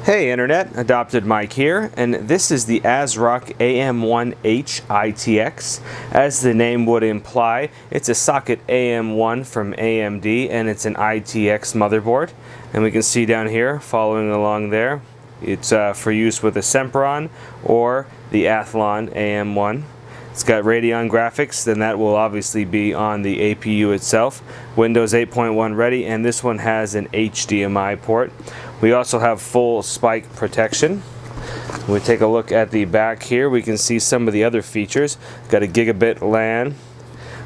Hey Internet, AdoptedMike here, and this is the ASRock AM1H ITX. As the name would imply, it's a socket AM1 from AMD, and it's an ITX motherboard. And we can see down here, following along there, it's for use with a Sempron or the Athlon AM1. It's got Radeon graphics, then that will obviously be on the APU itself. Windows 8.1 ready, and this one has an HDMI port. We also have full spike protection. When we take a look at the back here, we can see some of the other features. Got a gigabit LAN.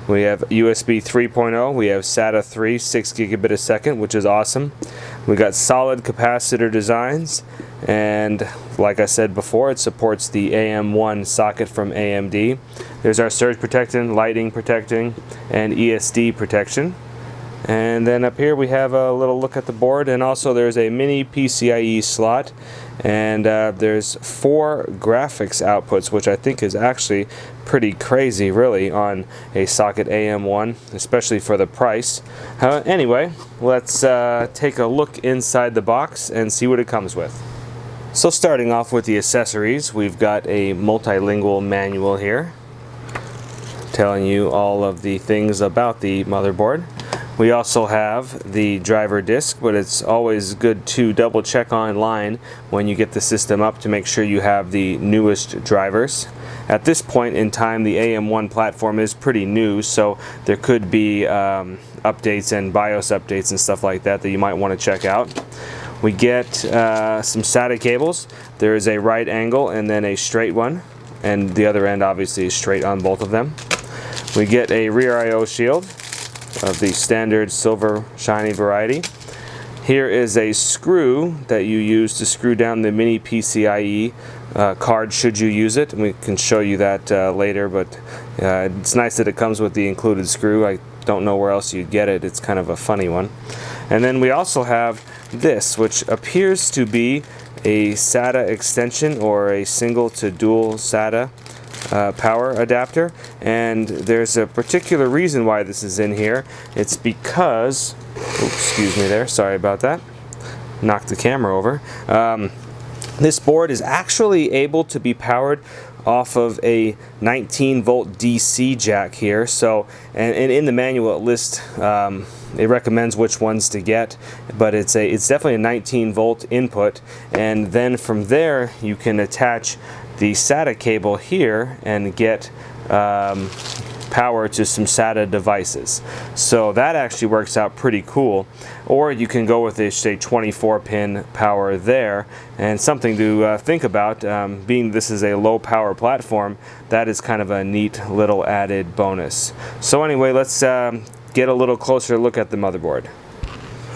We have USB 3.0. We have SATA 3, 6 gigabit a second, which is awesome. We got solid capacitor designs, and like I said before, it supports the AM1 socket from AMD. There's our surge protection, lighting protection, and ESD protection. And then up here we have a little look at the board, and also there's a mini PCIe slot, and there's 4 graphics outputs, which I think is actually pretty crazy really on a socket AM1, especially for the price. Anyway, let's take a look inside the box and see what it comes with. So starting off with the accessories, we've got a multilingual manual here telling you all of the things about the motherboard. We also have the driver disk, but it's always good to double check online when you get the system up to make sure you have the newest drivers. At this point in time, the AM1 platform is pretty new, so there could be updates and BIOS updates and stuff like that that you might want to check out. We get some SATA cables. There is a right angle and then a straight one, and the other end obviously is straight on both of them. We get a rear I/O shield of the standard silver shiny variety. Here is a screw that you use to screw down the mini PCIe card should you use it, and we can show you that later, but it's nice that it comes with the included screw. I don't know where else you'd get it. It's kind of a funny one. And then we also have this, which appears to be a SATA extension or a single to dual SATA power adapter, and there's a particular reason why this is in here. It's because, oops, excuse me there, sorry about that, knocked the camera over. This board is actually able to be powered off of a 19-volt DC jack here. So, and in the manual it lists, it recommends which ones to get, but it's definitely a 19-volt input, and then from there you can attach the SATA cable here and get power to some SATA devices. So that actually works out pretty cool. Or you can go with a, say, 24-pin power there. And something to think about, being this is a low power platform, that is kind of a neat little added bonus. So anyway, let's get a little closer look at the motherboard.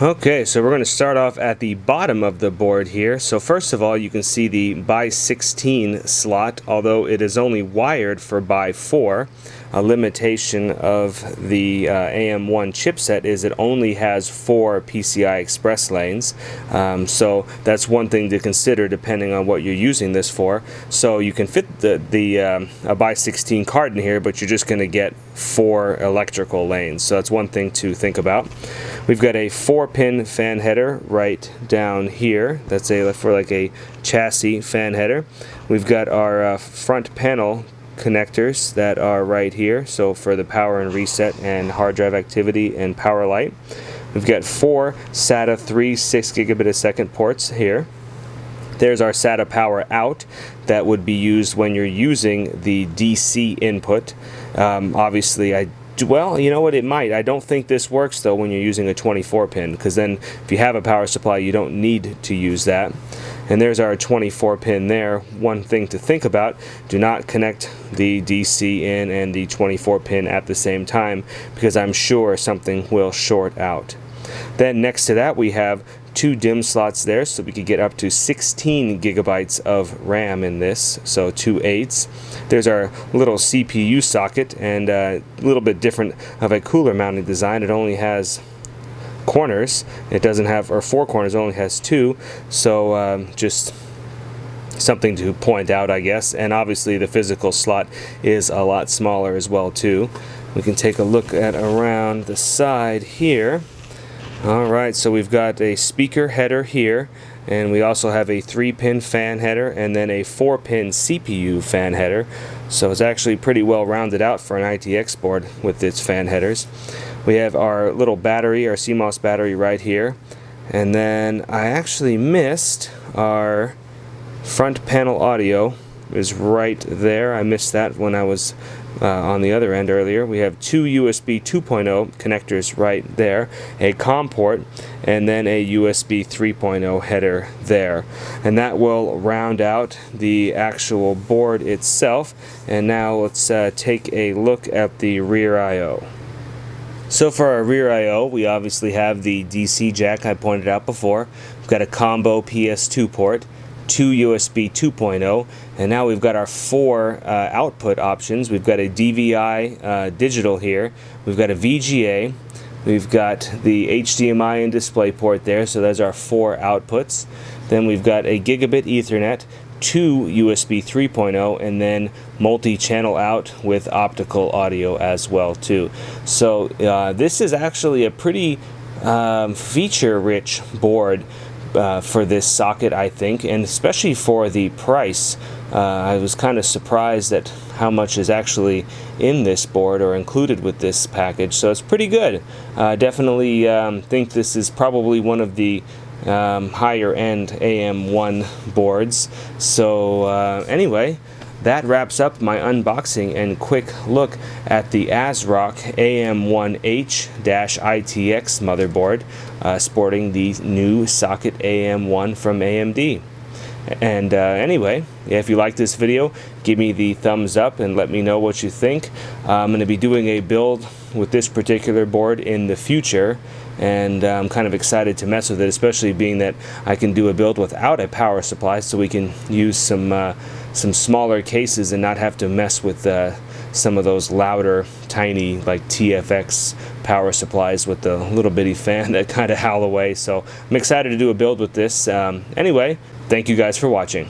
Okay, so we're going to start off at the bottom of the board here. So first of all, you can see the by 16 slot, although it is only wired for by 4. A limitation of the AM1 chipset is it only has 4 PCI Express lanes. So that's one thing to consider depending on what you're using this for. So you can fit a by 16 card in here, but you're just going to get 4 electrical lanes. So that's one thing to think about. We've got a 4-pin fan header right down here. That's for like a chassis fan header. We've got our front panel connectors that are right here, so for the power and reset and hard drive activity and power light. We've got 4 SATA 3 6 gigabit a second ports here. There's our SATA power out that would be used when you're using the DC input. Obviously, well, you know what, it might. I don't think this works though when you're using a 24-pin, because then if you have a power supply you don't need to use that. And there's our 24-pin there. One thing to think about, do not connect the DC in and the 24-pin at the same time, because I'm sure something will short out. Then next to that we have 2 DIMM slots there, so we could get up to 16 gigabytes of RAM in this, so 2 8s. There's our little CPU socket, and a little bit different of a cooler mounting design. It only has corners. It doesn't have, or 4 corners, it only has 2, so just something to point out, I guess. And obviously the physical slot is a lot smaller as well too. We can take a look at around the side here. Alright, so we've got a speaker header here, and we also have a 3-pin fan header and then a 4-pin CPU fan header. So it's actually pretty well rounded out for an ITX board with its fan headers. We have our little battery, our CMOS battery right here, and then I actually missed our front panel audio is right there. I missed that when I was on the other end earlier. We have two USB 2.0 connectors right there, a COM port, and then a USB 3.0 header there. And that will round out the actual board itself. And now let's take a look at the rear I/O. So for our rear I/O, we obviously have the DC jack I pointed out before. We've got a combo PS2 port, two USB 2.0, and now we've got our 4 output options. We've got a DVI digital here, we've got a VGA, we've got the HDMI and DisplayPort there, so those are 4 outputs. Then we've got a gigabit Ethernet, 2 USB 3.0, and then multi-channel out with optical audio as well too. So this is actually a pretty feature-rich board for this socket, I think, and especially for the price. I was kind of surprised at how much is actually in this board or included with this package, so it's pretty good. Definitely think this is probably one of the higher end AM1 boards. So anyway, that wraps up my unboxing and quick look at the ASRock AM1H-ITX motherboard, sporting the new socket AM1 from AMD. And anyway, if you like this video, give me the thumbs up and let me know what you think. I'm going to be doing a build with this particular board in the future, and I'm kind of excited to mess with it, especially being that I can do a build without a power supply, so we can use some smaller cases and not have to mess with some of those louder, tiny, like TFX power supplies with the little bitty fan that kind of howl away. So I'm excited to do a build with this. Anyway, thank you guys for watching.